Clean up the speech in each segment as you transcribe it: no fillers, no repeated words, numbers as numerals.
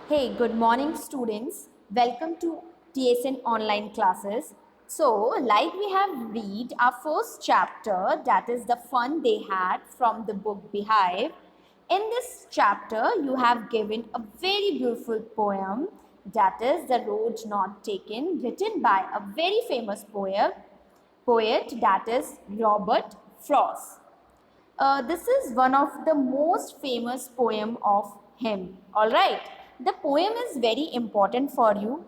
Hey, good morning, students. Welcome to TSN online classes. So, like we have read our first chapter, that is the fun they had from the book Beehive. In this chapter, you have given a very beautiful poem, that is The Road Not Taken, written by a very famous poet that is Robert Frost. This is one of the most famous poem of him. All right, the poem is very important for you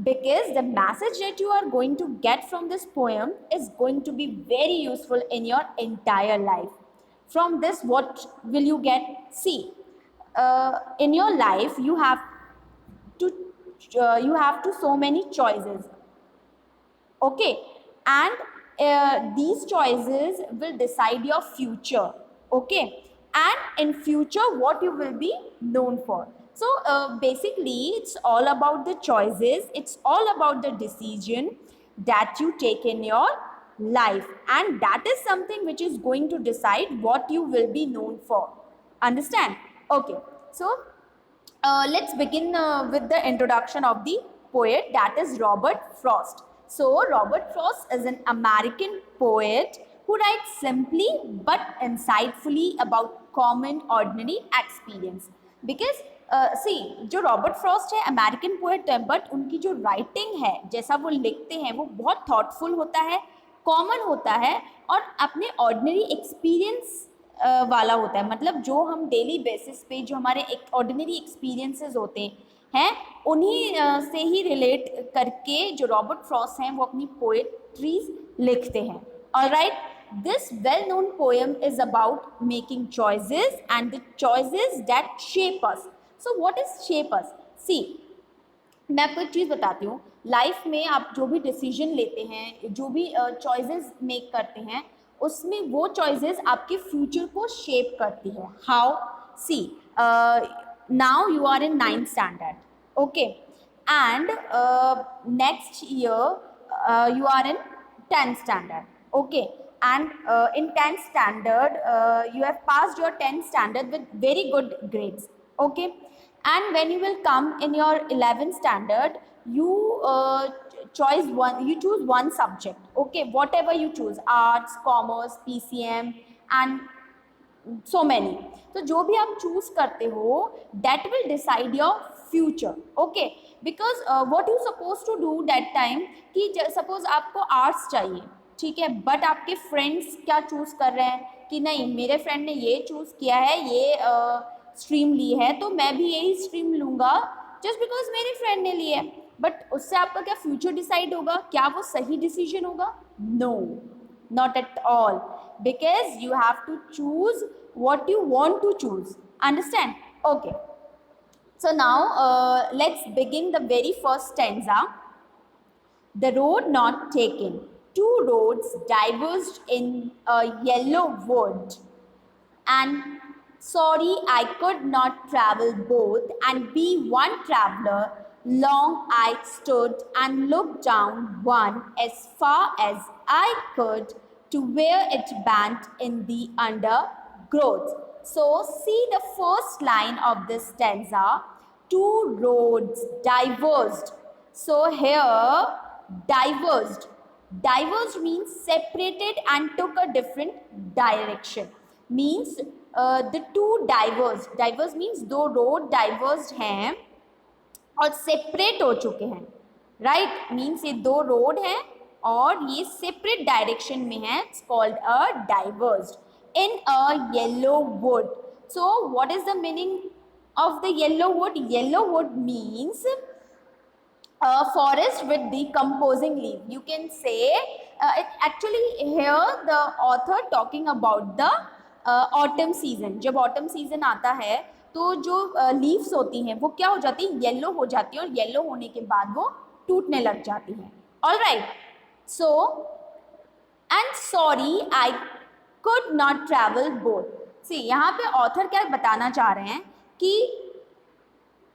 because the message that you are going to get from this poem is going to be very useful in your entire life. From this, what will you get? See, in your life, to you have to so many choices, okay, and these choices will decide your future, okay, and in future what you will be known for. So basically it's all about the choices, it's all about the decision that you take in your life, and that is something which is going to decide what you will be known for. Understand? Okay, so let's begin with the introduction of the poet, that is Robert Frost. So, Robert Frost is an American poet who writes simply but insightfully about common ordinary experience. Because सी जो Robert Frost है American poet है, but उनकी जो writing है, जैसा वो लिखते हैं, वो बहुत थॉटफुल होता है, कॉमन होता है और अपने ऑर्डिनरी एक्सपीरियंस वाला होता है. मतलब जो हम डेली बेसिस पे जो हमारे एक ऑर्डिनरी एक्सपीरियंसेस होते हैं उन्हीं से ही रिलेट करके जो रॉबर्ट फ्रॉस्ट हैं वो अपनी पोएट्रीज लिखते हैं. Alright, this well-known poem is about making choices and the choices that shape us. So what is shape us? See, मैं आपको एक चीज़ बताती हूँ. लाइफ में आप जो भी डिसीजन लेते हैं, जो भी चॉइसेस मेक करते हैं, उसमें वो चॉइसेस आपके फ्यूचर को शेप करती है. How? See, now you are in 9th standard, okay, and next year you are in 10th standard, okay, and in 10th standard you have passed your 10th standard with very good grades, okay, and when you will come in your 11th standard you you choose one subject, okay, whatever you choose, arts, commerce, PCM and so many. तो जो भी आप choose करते हो that will decide your future, okay, because what you supposed to do that time कि suppose आपको arts चाहिए, ठीक है, बट आपके फ्रेंड्स क्या चूज कर रहे हैं कि नहीं मेरे फ्रेंड ने ये चूज किया है, ये स्ट्रीम ली है तो मैं भी यही स्ट्रीम लूँगा जस्ट बिकॉज मेरे फ्रेंड ने ली है. बट उससे आपका क्या फ्यूचर डिसाइड होगा? क्या वो सही डिसीजन होगा? No, not at all, because you have to choose what you want to choose. Understand? Okay, so now let's begin the very first stanza. The road not taken. Two roads diverged in a yellow wood, and sorry I could not travel both and be one traveler. Long I stood and looked down one as far as I could to where it bent in the undergrowth. So see the first line of this stanza. Two roads diverged. So here diverged. Diverged means separated and took a different direction. Means the two diverged. Diverged means दो road diverged हैं और separate हो चुके हैं. Right, means ये दो road हैं और ये सेपरेट डायरेक्शन में है. It's called a divorced in a yellow would. So what is the meaning of the yellow would? Yellow would means a forest with decomposing leaf. You can say actually here the author talking about the autumn season. जब autumn season आता है तो जो leaves होती हैं वो क्या हो जाती है? येलो हो जाती है, और येलो होने के बाद वो टूटने लग जाती हैं. All right, so and sorry I could not travel both. See, यहाँ पे ऑथर क्या बताना चाह रहे हैं कि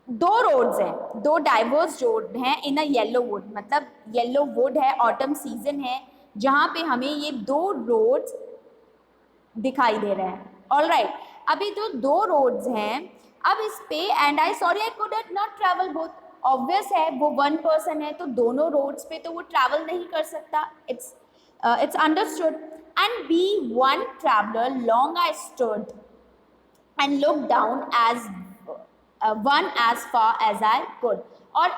दो रोड्स हैं, दो डाइवर्स रोड हैं इन अ येलो वुड. मतलब येलो वुड है, ऑटम सीजन है, जहाँ पे हमें ये दो रोड्स दिखाई दे रहे हैं. ऑल राइट, अभी तो दो रोड्स हैं अब इस पे and I sorry I could not travel both, obvious है वो वन पर्सन है तो दोनों रोड्स पे तो वो ट्रैवल नहीं कर सकता, it's understood. And be one traveller long I stood and looked down as one as far as I could। और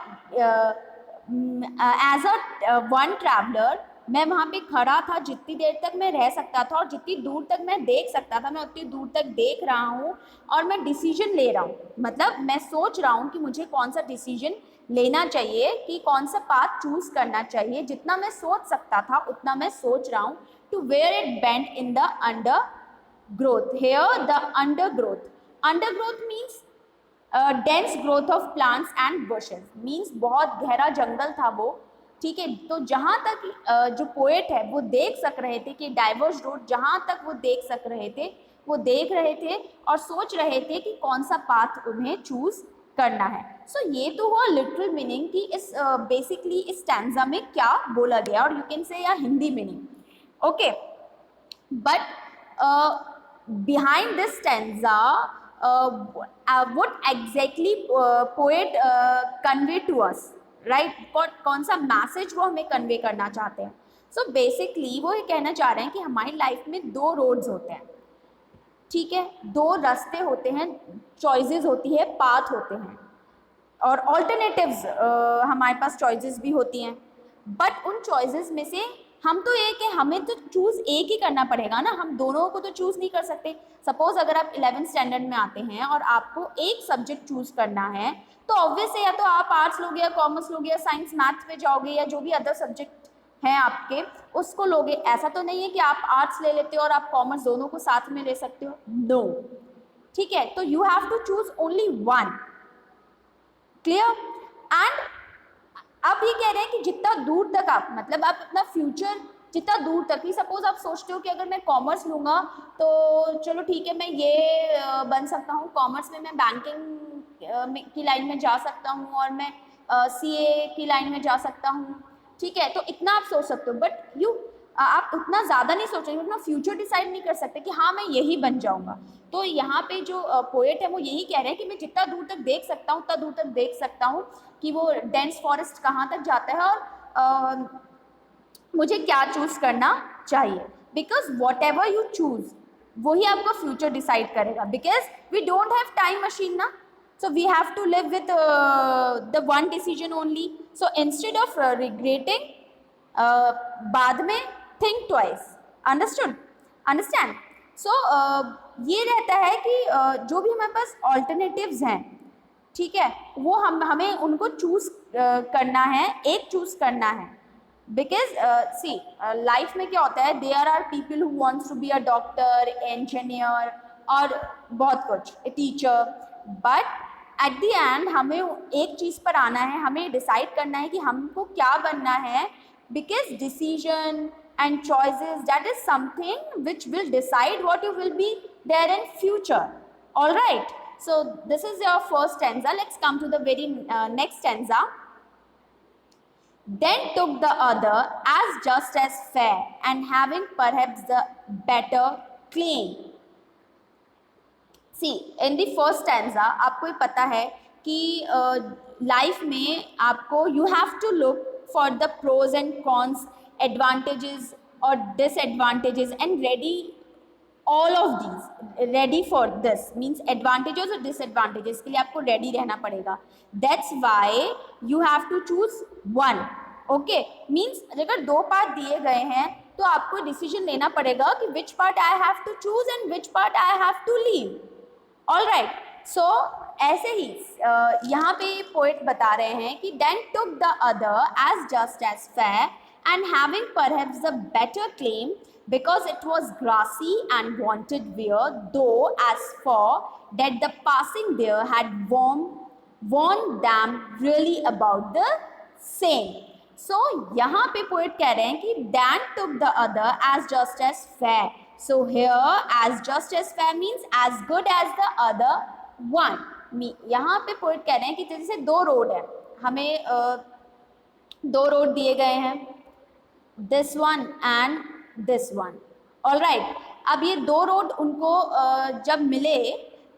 एज अ वन ट्रैवलर मैं वहाँ पे खड़ा था जितनी देर तक मैं रह सकता था और जितनी दूर तक मैं देख सकता था मैं उतनी दूर तक देख रहा हूँ और मैं डिसीजन ले रहा हूँ, मतलब मैं सोच रहा हूँ कि मुझे कौन सा डिसीजन लेना चाहिए, कि कौन सा पाथ चूज करना चाहिए। जितना मैं सोच सकता था उतना मैं सोच रहा हूँ। To where it bend in the under growth, here the undergrowth means dense growth of plants and bushes, means बहुत गहरा जंगल था वो, ठीक है। तो जहाँ तक जो पोएट है वो देख सक रहे थे कि डाइवर्स रोड, जहाँ तक वो देख सक रहे थे वो देख रहे थे और सोच रहे थे कि कौन सा पाथ उन्हें चूज करना है। सो ये तो हुआ लिटरल मीनिंग कि इस बेसिकली इस स्टैंजा में क्या बोला गया, और यू कैन से या Hindi meaning. Okay, but behind this stanza what exactly poet convey to us, right? कौन सा मैसेज वो हमें कन्वे करना चाहते हैं। सो बेसिकली वो ये कहना चाह रहे हैं कि हमारी लाइफ में दो रोड्स होते हैं, ठीक है, दो रास्ते होते हैं, चॉइसेस होती है, पाथ होते हैं और ऑल्टरनेटिव्स हमारे पास चॉइसेस भी होती हैं। बट उन चॉइसेस में से हम तो एक है, हमें तो चूज़ एक ही करना पड़ेगा ना, हम दोनों को तो चूज़ नहीं कर सकते। सपोज अगर आप 11th स्टैंडर्ड में आते हैं और आपको एक सब्जेक्ट चूज़ करना है तो ऑब्वियस है या तो आप आर्ट्स लोगे या कॉमर्स लोगे या साइंस मैथ पे जाओगे या जो भी अदर सब्जेक्ट हैं आपके उसको लोगे। ऐसा तो नहीं है कि आप आर्ट्स ले लेते हो और आप कॉमर्स दोनों को साथ में ले सकते हो, नो, ठीक है। तो you have to choose only one, clear. And आप ये कह रहे हैं कि जितना दूर तक आप, मतलब आप अपना फ्यूचर जितना दूर तक ही, सपोज आप सोचते हो कि अगर मैं कॉमर्स लूँगा तो चलो ठीक है मैं ये बन सकता हूँ, कॉमर्स में मैं बैंकिंग की लाइन में जा सकता हूँ और मैं सीए की लाइन में जा सकता हूँ, ठीक है। तो इतना आप सोच सकते हो, बट आप उतना ज़्यादा नहीं सोच रहे, अपना फ्यूचर डिसाइड नहीं कर सकते कि हाँ मैं यही बन जाऊँगा। तो यहाँ पे जो पोएट है वो यही कह रहे हैं कि मैं जितना दूर तक देख सकता हूँ उतना दूर तक देख सकता हूँ कि वो डेंस फॉरेस्ट कहाँ तक जाता है और मुझे क्या चूज़ करना चाहिए। Because whatever you choose वही आपका फ्यूचर डिसाइड करेगा, because we don't have time machine ना, so we have to live with the one decision only, so instead of regretting बाद में think twice, understand। so ये रहता है कि जो भी हमारे पास alternatives हैं, ठीक है, वो हमें उनको चूज करना है, एक चूज करना है। बिकॉज सी लाइफ में क्या होता है, there are people who wants to be a doctor, engineer और बहुत कुछ, teacher, but at the end हमें एक चीज़ पर आना है, हमें डिसाइड करना है कि हमको क्या बनना है। Because decision and choices that is something which will decide what you will be there in future, all right. So this is your first stanza. Let's come to the very next stanza. Then took the other as just as fair and having perhaps the better claim. See, in the first stanza आपको ही पता है कि life में आपको you have to look for the pros and cons, advantages और disadvantages and ready all of these, ready for this means advantages और disadvantages के लिए आपको ready रहना पड़ेगा। That's why you have to choose one, okay, means अगर दो part दिए गए हैं तो आपको डिसीजन लेना पड़ेगा कि which part I have to choose and which part I have to leave, all right। so ऐसे ही यहाँ पे पोएट बता रहे हैं कि then took the other as just as fair and having perhaps the better claim because it was grassy and wanted wear, though as for that the passing there had warned them really about the same। so यहाँ पे poet कह रहे हैं कि Dan took the other as just as fair, so here as just as fair means as good as the other one। यहाँ पे poet कह रहे हैं कि जैसे दो रोड है, हमें दो रोड दिए गए हैं, this one and this one, all right. अब ये दो रोड उनको जब मिले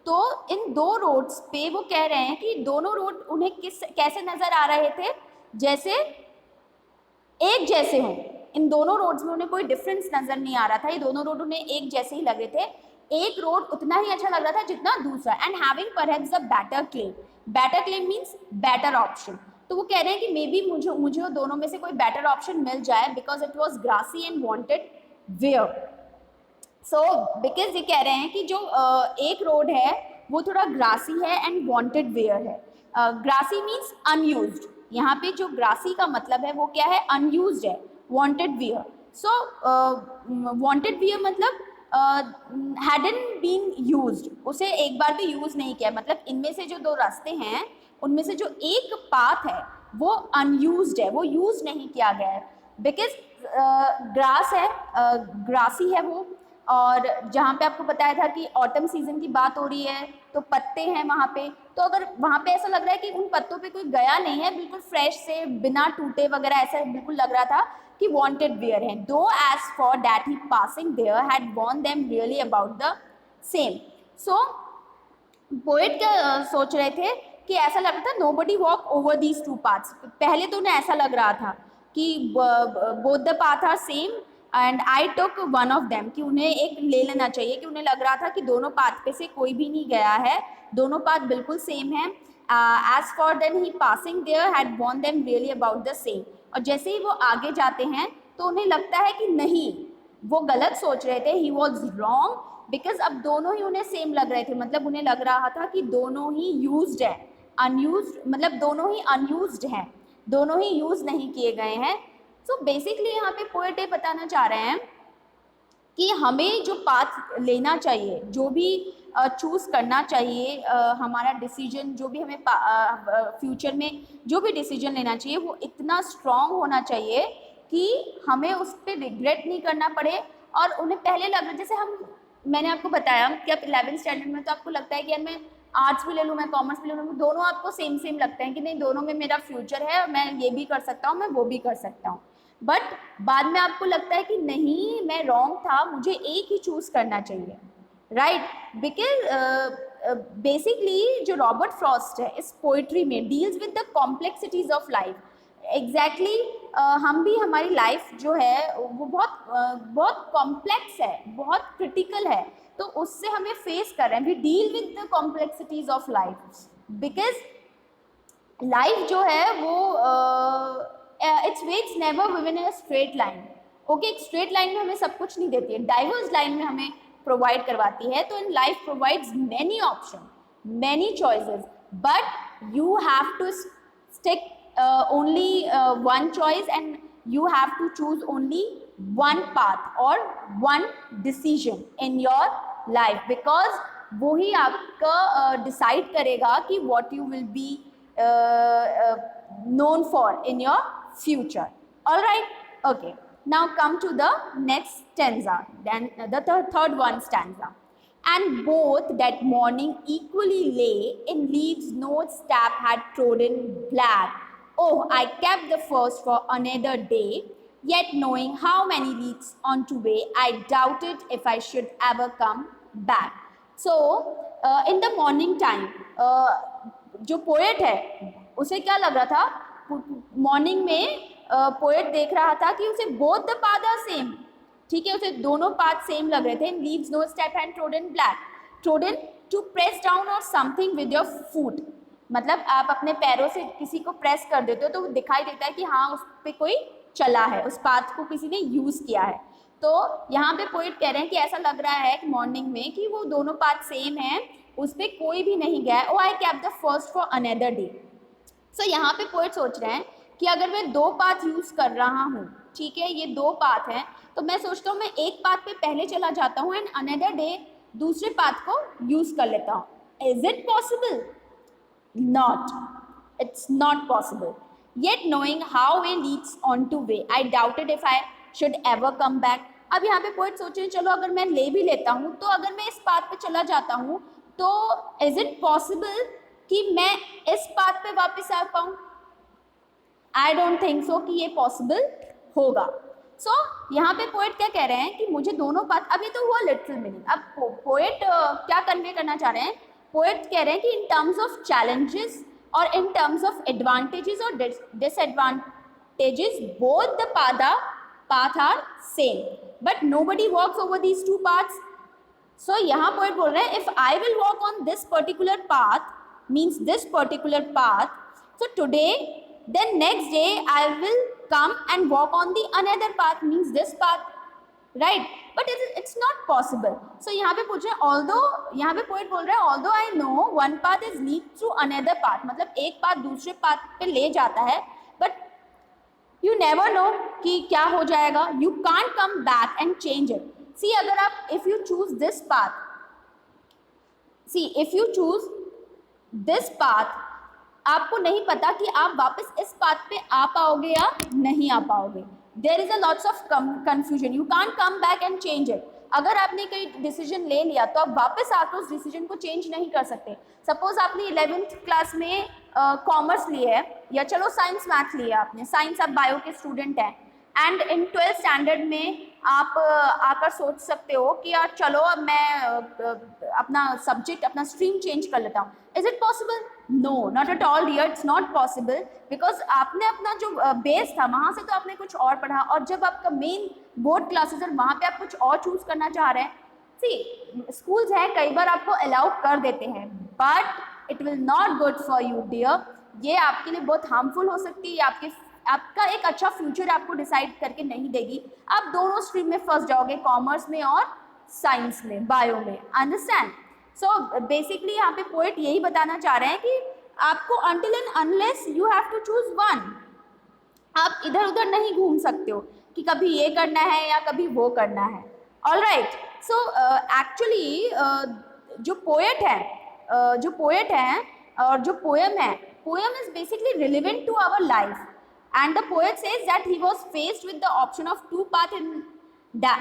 तो इन दो रोड्स पे वो कह रहे हैं कि दोनों रोड उन्हें कैसे नजर आ रहे थे, जैसे एक जैसे हों। इन दोनों रोड्स में उन्हें कोई डिफरेंस नजर नहीं आ रहा था, ये दोनों रोड उन्हें एक जैसे ही लग रहे थे, एक रोड उतना ही अच्छा लग रहा था जितना दूसरा। And having perhaps a better claim means better option. तो वो कह रहे हैं कि मे बी मुझे दोनों में से कोई बेटर ऑप्शन मिल जाए, because it was grassy and wanted wear. So because ये कह रहे हैं कि जो एक रोड है वो थोड़ा ग्रासी है एंड वॉन्टेड वेयर है। ग्रासी मीन्स अनयूज्ड, यहाँ पे जो ग्रासी का मतलब है वो क्या है, अनयूज्ड है। Wanted wear, so wanted wear मतलब हैडंट बीन यूज्ड, उसे एक बार भी यूज नहीं किया। मतलब इनमें से जो दो रास्ते हैं उनमें से जो एक पाथ है वो अनयूज्ड है, वो यूज नहीं किया गया है। बिकॉज ग्रास है, ग्रासी है वो, और जहाँ पे आपको बताया था कि ऑटम सीजन की बात हो रही है तो पत्ते हैं वहाँ पे, तो अगर वहाँ पे ऐसा लग रहा है कि उन पत्तों पे कोई गया नहीं है, बिल्कुल फ्रेश से बिना टूटे वगैरह, ऐसा बिल्कुल लग रहा था कि वांटेड वेयर है। Though as for that he passing there had worn them really about the same. So poet क्या सोच रहे थे कि ऐसा लग रहा था nobody walk over these two paths. पहले तो उन्हें ऐसा लग रहा था कि both the path are same and I took one of them, कि उन्हें एक ले लेना चाहिए, कि उन्हें लग रहा था कि दोनों पाथ पे से कोई भी नहीं गया है, दोनों पाथ बिल्कुल सेम है। As for then he passing there had worn them really about the same. और जैसे ही वो आगे जाते हैं तो उन्हें लगता है कि नहीं, वो गलत सोच रहे थे, ही वॉज रॉन्ग, बिकॉज अब दोनों ही उन्हें सेम लग रहे थे। मतलब उन्हें लग रहा था कि दोनों ही यूज्ड है, अनयूज्ड मतलब दोनों ही अनयूज्ड हैं, दोनों ही यूज नहीं किए गए हैं। सो बेसिकली यहाँ पे पोएट ये बताना चाह रहे हैं कि हमें जो पाथ लेना चाहिए, जो भी चूज़ करना चाहिए, हमारा डिसीजन जो भी हमें फ्यूचर में जो भी डिसीजन लेना चाहिए वो इतना स्ट्रॉन्ग होना चाहिए कि हमें उस पर रिग्रेट नहीं करना पड़े। और उन्हें पहले लग रहा, जैसे मैंने आपको बताया कि आप 11th स्टैंडर्ड में तो आपको लगता है कि यार मैं आर्ट्स भी ले लूँ, मैं कॉमर्स भी ले लूँ, दोनों आपको सेम सेम लगते हैं कि नहीं दोनों में मेरा फ्यूचर है और मैं ये भी कर सकता हूँ, मैं वो भी कर सकता हूँ। बट बाद में आपको लगता है कि नहीं, मैं रॉन्ग था, मुझे एक ही चूज करना चाहिए, राइट। बिकॉज बेसिकली जो रॉबर्ट फ्रॉस्ट है इस पोइट्री में deals with the complexities of life. Exactly हम भी, हमारी लाइफ जो है वो बहुत कॉम्प्लेक्स है, बहुत क्रिटिकल है, तो उससे हमें फेस कर रहे हैं। We deal with the complexities of life because life जो है वो it's waits never woven in a straight line. Okay, एक स्ट्रेट लाइन में हमें सब कुछ नहीं देती है, डाइवर्स लाइन में हमें प्रोवाइड करवाती है। तो in life provides many option, many choices, but you have to stick only one choice and you have to choose only one path or one decision in your life, because वो ही आपका decide करेगा कि what you will be known for in your future. All right, okay, now come to the next stanza, then the third one stanza. And both that morning equally lay in leaves no step had trodden black. Oh, I kept the first for another day, yet knowing how many leagues on to way, I doubted if I should ever come back. So, in the morning time, जो poet है उसे क्या लग रहा था, morning में poet देख रहा था कि उसे both the path are same, ठीक है, उसे दोनों पाथ सेम लग रहे थे। Leaves no step and trodden black, trodden to press down और समथिंग विद योर फुट, मतलब आप अपने पैरों से किसी को प्रेस कर देते हो तो दिखाई देता है कि हाँ उस पर कोई चला है, उस पाथ को किसी ने यूज किया है। तो यहाँ पे पोएट कह रहे हैं कि ऐसा लग रहा है कि मॉर्निंग में कि वो दोनों पाथ सेम है, उस पर कोई भी नहीं गया है। Oh I kept the first for another day. So यहाँ पे पोएट सोच रहे हैं कि अगर मैं दो पाथ यूज कर रहा हूँ, ठीक है, ये दो पाथ हैं, तो मैं सोचता हूँ मैं एक पाथ पे पहले चला जाता हूँ एंड अनदर डे दूसरे पाथ को यूज कर लेता हूँ। Is it possible? Not. It's not possible. Yet knowing how way leads on to way, I doubted if I should ever come back. अब यहाँ पे पोएट सोच रहे हैं चलो अगर मैं ले भी लेता हूँ तो अगर मैं इस पाथ पे चला जाता हूँ तो इज इट पॉसिबल कि मैं इस पाथ पे वापस आ पाऊँ? आई डोंट थिंक सो कि ये पॉसिबल होगा। सो यहाँ पे पोएट क्या कह रहे हैं कि मुझे दोनों पाथ, अब ये तो हुआ लिटरल मीनिंग। अब पोएट क्या कन्वे करना चाह रहे हैं पोएट कह रहे हैं कि इन टर्म्स ऑफ चैलेंजेस और इन टर्म्स ऑफ एडवांटेजेस और disadvantages both the path are same but nobody walks over these two paths. So यहाँ पोएट बोल रहे हैं if I will walk on this particular path means this particular path, so today then next day I will come and walk on the another path means this path, right? But it's not possible. So यहाँ पे पूछ रहे हैं although, यहाँ पे poet बोल रहे हैं although I know one path is lead through another path, मतलब एक पाथ दूसरे पाथ पे ले जाता है, but you never know कि क्या हो जाएगा. You can't come back and change it. See अगर आप if you choose this path, see if you choose this path, आपको नहीं पता कि आप वापस इस पाथ पे आ पाओगे या नहीं आ पाओगे. There is a lots of confusion. You can't come back and change it. अगर आपने कोई डिसीजन ले लिया तो आप वापस आकर उस डिसीजन को चेंज नहीं कर सकते. सपोज आपने 11th क्लास में कॉमर्स लिया है या चलो साइंस मैथ लिया, आपने साइंस, आप बायो के स्टूडेंट हैं एंड इन 12th स्टैंडर्ड में आप आकर सोच सकते हो कि यार चलो अब मैं अपना सब्जेक्ट, अपना स्ट्रीम चेंज कर लेता हूँ. Is it possible? No, not at all dear, it's not possible, because आपने अपना जो बेस था वहाँ से तो आपने कुछ और पढ़ा, और जब आपका मेन बोर्ड क्लासेस है वहाँ पे आप कुछ और चूज करना चाह रहे हैं. सी स्कूल्स हैं कई बार आपको अलाउ कर देते हैं, but it will not good for you dear. ये आपके लिए बहुत हार्मफुल हो सकती है, आपका एक अच्छा फ्यूचर आपको डिसाइड करके नहीं देगी. आप दोनों स्ट्रीम में फंस जाओगे, कॉमर्स में और साइंस में, बायो में. अंडरस्टैंड? सो बेसिकली यहाँ पे पोएट यही बताना चाह रहे हैं कि आपको until and unless you have to choose one, आप इधर उधर नहीं घूम सकते हो कि कभी ये करना है या कभी वो करना है. All right. सो एक्चुअली जो पोएट है और जो पोएम है, poem is basically relevant to our life. And the poet says that he was faced with the option of two paths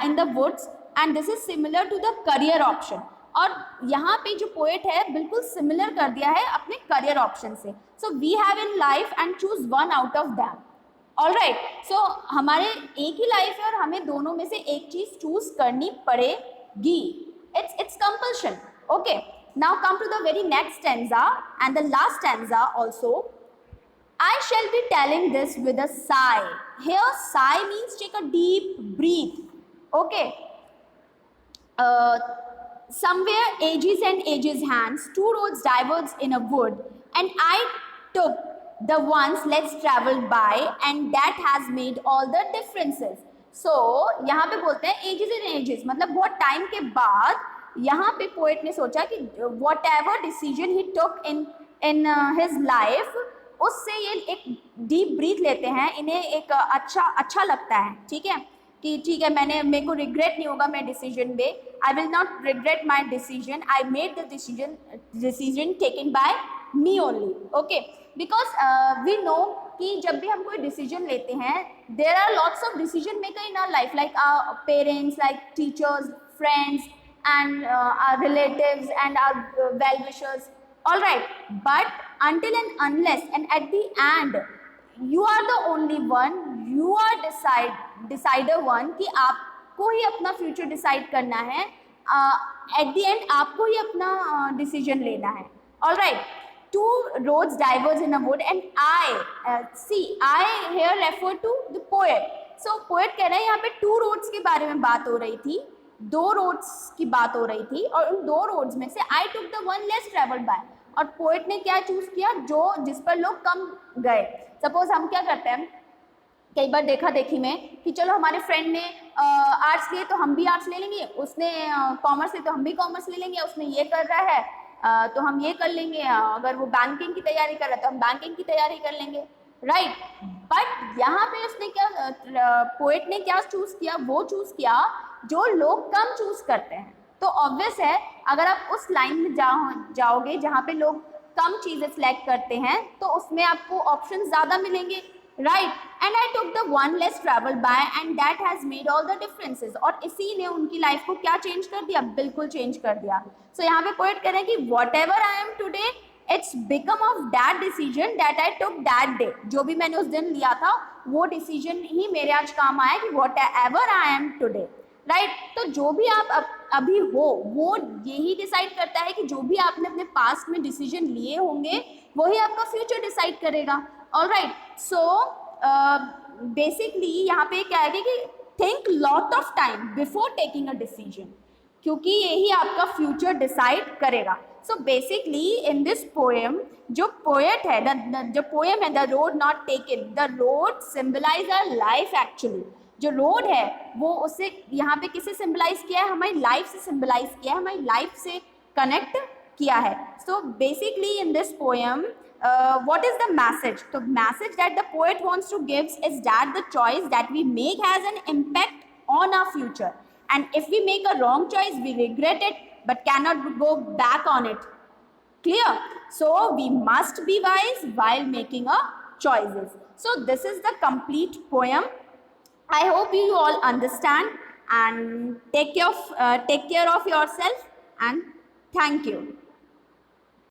in the woods, and this is similar to the career option. और यहाँ पे जो poet है बिल्कुल similar कर दिया है अपने career option से. So we have in life and choose one out of them. All right. So हमारे एक ही life है और हमें दोनों में से एक चीज choose करनी पड़ेगी. It's compulsion. Okay. Now come to the very next stanza and the last stanza also. I shall be telling this with a sigh. Here sigh means take a deep breath. Okay. Somewhere ages and ages hands, two roads diverged in a wood, and I took the ones less traveled by, and that has made all the differences. So यहाँ पे बोलते हैं ages and ages, मतलब बहुत time के बाद यहाँ पे पोएट ने सोचा कि whatever decision he took in his life, उससे ये एक डीप ब्रीथ लेते हैं, इन्हें एक अच्छा लगता है. ठीक है कि ठीक है, मेरे को रिग्रेट नहीं होगा मेरे डिसीजन पे. I will not regret my decision. I made the decision taken by me only. Okay. Because we know कि जब भी हम कोई डिसीजन लेते हैं, there are lots of decision maker in our life, like our parents, like teachers, friends and our relatives and our well-wishers. All right, but until and unless and at the end, you are the only one, you are decider one कि आपको ही अपना future decide करना है. Eight the and आपको ही अपना decision लेना है. All right. Two roads diverge in a wood, and I here refer to the poet. So poet कह रहे हैं यहाँ पे two roads के बारे में बात हो रही थी, दो रोड्स की बात हो रही थी, और उन दो रोड्स में से I took the one less travelled by. और पोएट ने क्या चूज किया? जिस पर लोग कम गए. सपोज हम क्या करते हैं कई बार देखा देखी में कि चलो हमारे फ्रेंड ने आर्ट्स लिए तो हम भी आर्ट्स ले लेंगे, उसने कॉमर्स लिए तो हम भी कॉमर्स ले लेंगे, उसने ये कर रहा है तो हम ये कर लेंगे, अगर वो बैंकिंग की तैयारी कर रहा है तो हम बैंकिंग की तैयारी कर लेंगे. राइट. बट यहाँ पे उसने क्या, पोएट ने क्या चूज किया? वो चूज किया जो लोग कम चूज करते हैं. तो ऑब्वियस है अगर आप उस लाइन में जाओगे जहाँ पे लोग कम चीज़ें सिलेक्ट करते हैं तो उसमें आपको ऑप्शन ज़्यादा मिलेंगे. Right. And I took the one less travel by and that has made all the differences. और इसी ने उनकी लाइफ को क्या चेंज कर दिया? बिल्कुल चेंज कर दिया. सो यहाँ पे पोएट कह रहे हैं कि what ever I am today, it's become of that decision that I took that day. जो भी मैंने उस दिन लिया था वो डिसीजन ही मेरे आज काम आया कि what ever I am today. Right. तो जो भी आप अभी हो वो यही डिसाइड करता है कि जो भी आपने अपने पास्ट में डिसीजन लिए होंगे वही आपका फ्यूचर डिसाइड करेगा। ऑलराइट, सो बेसिकली यहाँ पे क्या है कि think lot of time before taking a decision, क्योंकि यही आपका फ्यूचर डिसाइड करेगा। So basically in this poem, जो पोएट है जो पोएम है the road not taken, the road symbolise our life actually. जो रोड है वो उसे यहाँ पे किसे सिंबलाइज किया है, हमारी लाइफ से सिंबलाइज किया है, हमारी लाइफ से कनेक्ट किया है। सो basically in this poem what is the message? The message that the poet wants to give is that the choice that we make has an impact on our future, and if we make a wrong choice we regret it but cannot go back on it. Clear? So we must be wise while making our choices. So this is the complete poem. I hope you all understand, and take care of yourself, and thank you.